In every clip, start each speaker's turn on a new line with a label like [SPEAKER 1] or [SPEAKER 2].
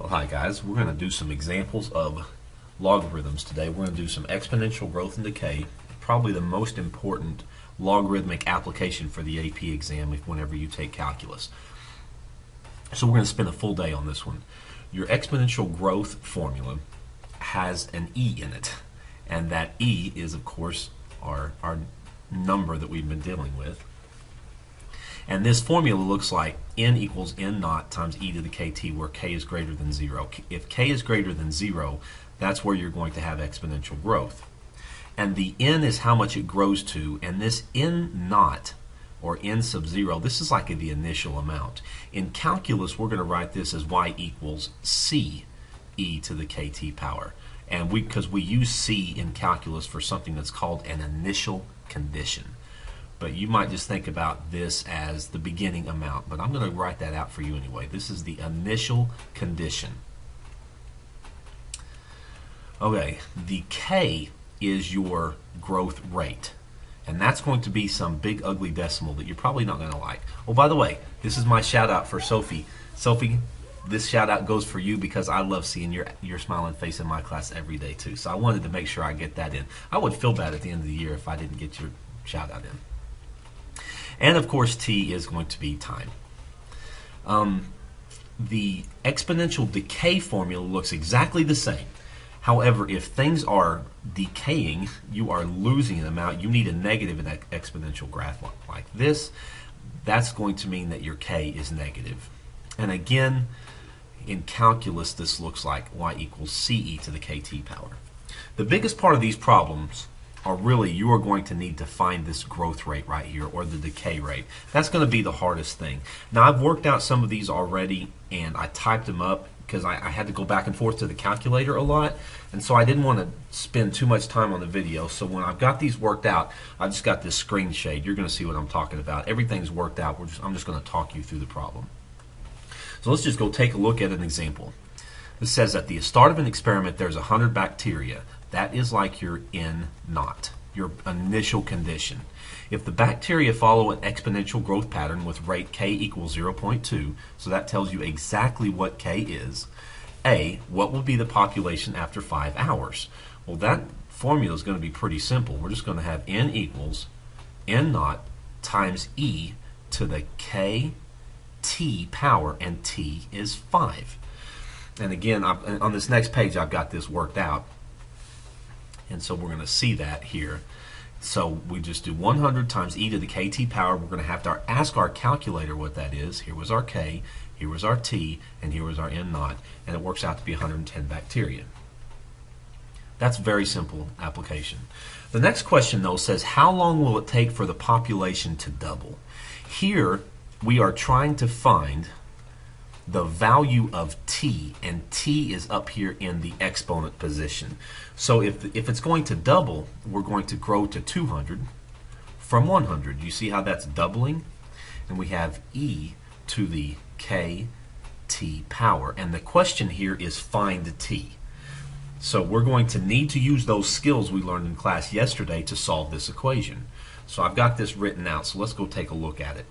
[SPEAKER 1] Well, hi guys, we're going to do some examples of logarithms today. We're going to do some exponential growth and decay, probably the most important logarithmic application for the AP exam whenever you take calculus. So we're going to spend a full day on this one. Your exponential growth formula has an E in it, and that E is of course our number that we've been dealing with. And this formula looks like n equals n naught times e to the kt, where k is greater than 0. If k is greater than 0, that's where you're going to have exponential growth. And the n is how much it grows to, and this n naught, or n sub 0, this is like the initial amount. In calculus, we're going to write this as y equals c e to the kt power. And because we use c in calculus for something that's called an initial condition. But you might just think about this as the beginning amount. But I'm going to write that out for you anyway. This is the initial condition. Okay, the K is your growth rate. And that's going to be some big ugly decimal that you're probably not going to like. Oh, by the way, this is my shout out for Sophie. Sophie, this shout out goes for you because I love seeing your smiling face in my class every day too. So I wanted to make sure I get that in. I would feel bad at the end of the year if I didn't get your shout out in. And of course, t is going to be time. The exponential decay formula looks exactly the same. However, if things are decaying, you are losing an amount, you need a negative in that exponential graph like this. That's going to mean that your k is negative. And again, in calculus, this looks like y equals ce to the kt power. The biggest part of these problems are really you are going to need to find this growth rate right here, or the decay rate. That's going to be the hardest thing. Now, I've worked out some of these already, and I typed them up because I had to go back and forth to the calculator a lot, and so I didn't want to spend too much time on the video. So when I've got these worked out, I just got this screen shade. You're going to see what I'm talking about. Everything's worked out. I'm just going to talk you through the problem. So let's just go take a look at an example. It says at the start of an experiment there's 100 bacteria. That is like your n naught, your initial condition. If the bacteria follow an exponential growth pattern with rate k equals 0.2, so that tells you exactly what k is, A, what will be the population after 5 hours? Well, that formula is going to be pretty simple. We're just going to have n equals n naught times e to the kt power, and t is 5. And again, on this next page, I've got this worked out. And so we're going to see that here. So we just do 100 times e to the kt power. We're going to have to ask our calculator what that is. Here was our k, here was our t, and here was our n naught. And it works out to be 110 bacteria. That's very simple application. The next question, though, says how long will it take for the population to double? Here we are trying to find the value of t, and t is up here in the exponent position. So if it's going to double, we're going to grow to 200 from 100. You see how that's doubling? And we have e to the kt power. And the question here is find t. So we're going to need to use those skills we learned in class yesterday to solve this equation. So I've got this written out, so let's go take a look at it.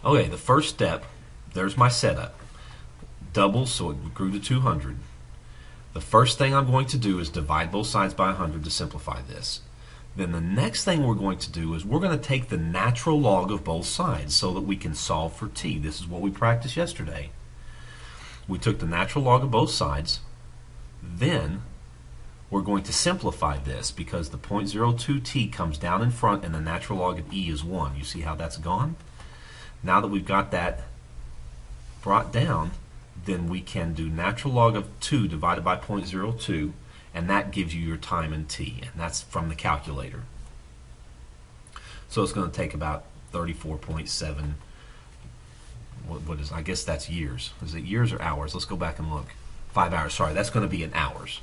[SPEAKER 1] Okay, the first step, there's my setup. Double, so it grew to 200. The first thing I'm going to do is divide both sides by 100 to simplify this. Then the next thing we're going to do is we're going to take the natural log of both sides so that we can solve for t. This is what we practiced yesterday. We took the natural log of both sides. Then we're going to simplify this because the 0.02t comes down in front and the natural log of e is 1. You see how that's gone? Now that we've got that brought down, then we can do natural log of 2 divided by 0.02, and that gives you your time in t, and that's from the calculator. So it's going to take about 34.7, what is, I guess that's years. Is it years or hours? Let's go back and look. 5 hours, sorry, that's going to be in hours.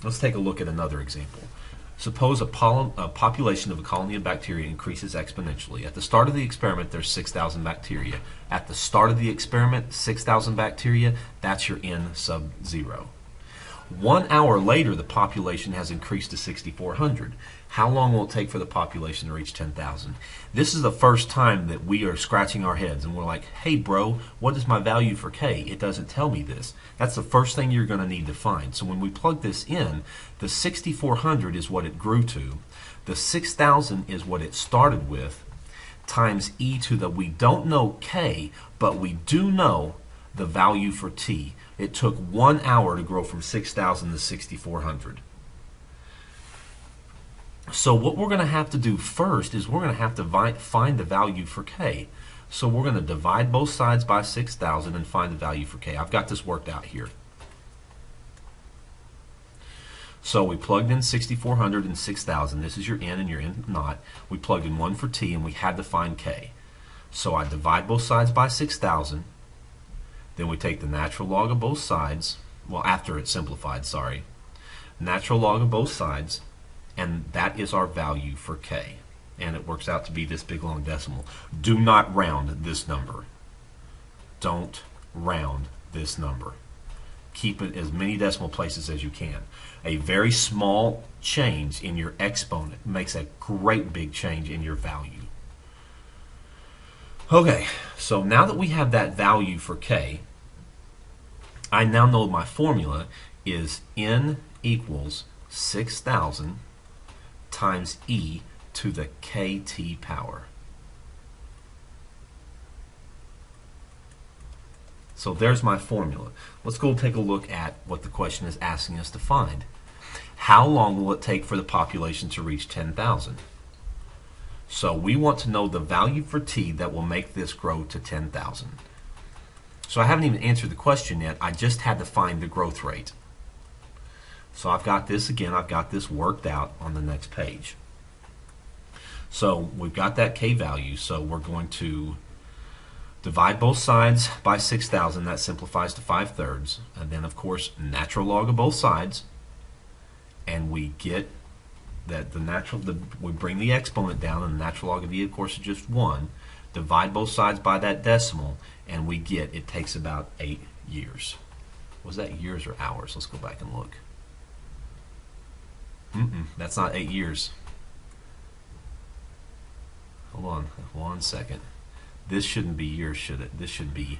[SPEAKER 1] Let's take a look at another example. Suppose a population of a colony of bacteria increases exponentially. At the start of the experiment, there's 6,000 bacteria. At the start of the experiment, 6,000 bacteria, that's your n sub 0. 1 hour later, the population has increased to 6,400. How long will it take for the population to reach 10,000? This is the first time that we are scratching our heads and we're like, hey bro, what is my value for K? It doesn't tell me this. That's the first thing you're going to need to find. So when we plug this in, the 6,400 is what it grew to. The 6,000 is what it started with, times e to the, we don't know K, but we do know the value for T. It took 1 hour to grow from 6,000 to 6,400. So what we're going to have to do first is we're going to have to find the value for K. So we're going to divide both sides by 6,000 and find the value for K. I've got this worked out here. So we plugged in 6,400 and 6,000. This is your N and your N naught. We plugged in 1 for T and we had to find K. So I divide both sides by 6,000. Then we take the natural log of both sides. Well, after it's simplified, sorry. Natural log of both sides. And that is our value for K. And it works out to be this big long decimal. Do not round this number. Don't round this number. Keep it as many decimal places as you can. A very small change in your exponent makes a great big change in your value. Okay, so now that we have that value for K, I now know my formula is N equals 6,000 times e to the kt power. So there's my formula. Let's go take a look at what the question is asking us to find. How long will it take for the population to reach 10,000? So we want to know the value for t that will make this grow to 10,000. So I haven't even answered the question yet. I just had to find the growth rate. So I've got this again, I've got this worked out on the next page. So we've got that K value, so we're going to divide both sides by 6,000, that simplifies to 5/3, and then of course natural log of both sides, and we get that we bring the exponent down, and the natural log of e of course is just 1, divide both sides by that decimal, and we get it takes about 8 years. Was that years or hours? Let's go back and look. That's not 8 years. Hold on 1 second. This shouldn't be years, should it? This should be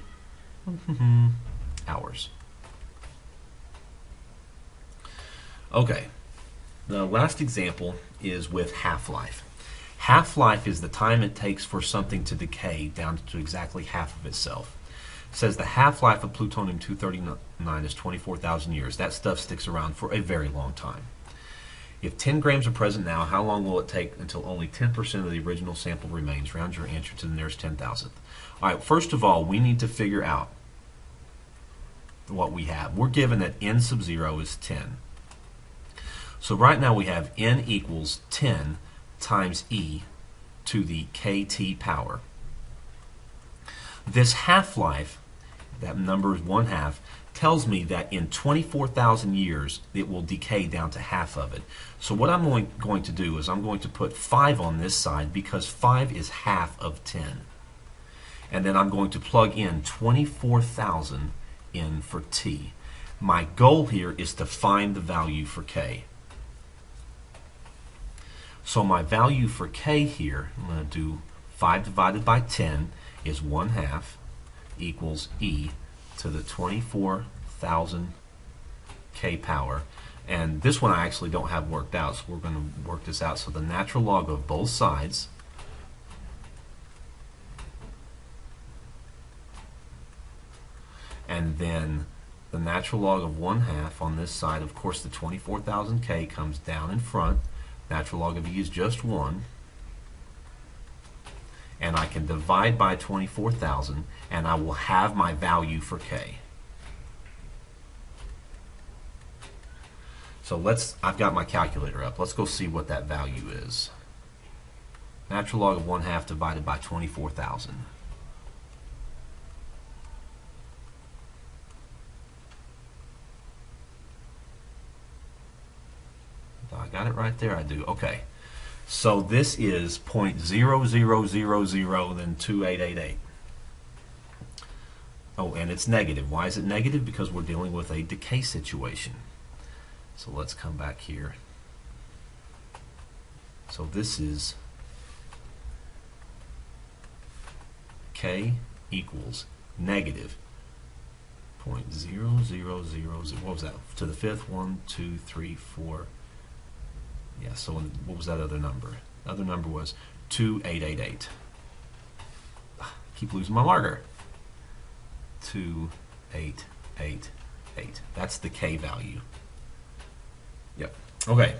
[SPEAKER 1] hours. Okay. The last example is with half-life. Half-life is the time it takes for something to decay down to exactly half of itself. It says the half-life of plutonium-239 is 24,000 years. That stuff sticks around for a very long time. If 10 grams are present now, how long will it take until only 10% of the original sample remains? Round your answer to the nearest 10,000th. All right, first of all, we need to figure out what we have. We're given that n sub 0 is 10. So right now we have n equals 10 times e to the kt power. This half-life, that number is 1/2, tells me that in 24,000 years it will decay down to half of it. So what I'm going to do is I'm going to put 5 on this side because 5 is half of 10. And then I'm going to plug in 24,000 in for t. My goal here is to find the value for k. So my value for k here, I'm going to do 5 divided by 10 is 1/2 equals e to the 24,000 k power. And this one I actually don't have worked out, so we're going to work this out. So the natural log of both sides and then the natural log of 1/2 on this side. Of course the 24,000 k comes down in front. Natural log of e is just 1. And I can divide by 24,000 and I will have my value for k. So I've got my calculator up. Let's go see what that value is. Natural log of 1/2 divided by 24,000. I got it right there, I do. Okay. So this is 0.0000 then 2888. Oh, and it's negative. Why is it negative? Because we're dealing with a decay situation. So let's come back here. So this is K equals negative 0.0000, what was that, to the fifth, 1, 2, 3, 4, yeah, so what was that other number? The other number was 2888. Keep losing my marker. 2888. That's the K value. Yep. Okay.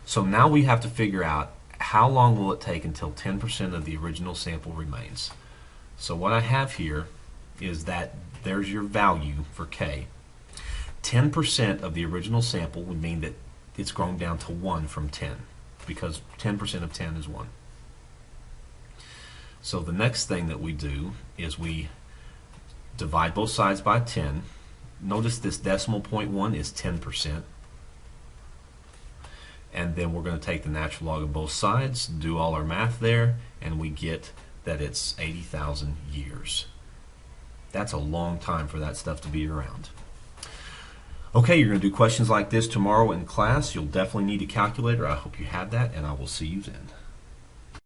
[SPEAKER 1] So now we have to figure out how long will it take until 10% of the original sample remains. So what I have here is that there's your value for K. 10% of the original sample would mean that it's grown down to 1 from 10, because 10% of 10 is 1. So the next thing that we do is we divide both sides by 10. Notice this decimal point 1 is 10%. And then we're going to take the natural log of both sides, do all our math there, and we get that it's 80,000 years. That's a long time for that stuff to be around. Okay, you're going to do questions like this tomorrow in class. You'll definitely need a calculator. I hope you have that, and I will see you then.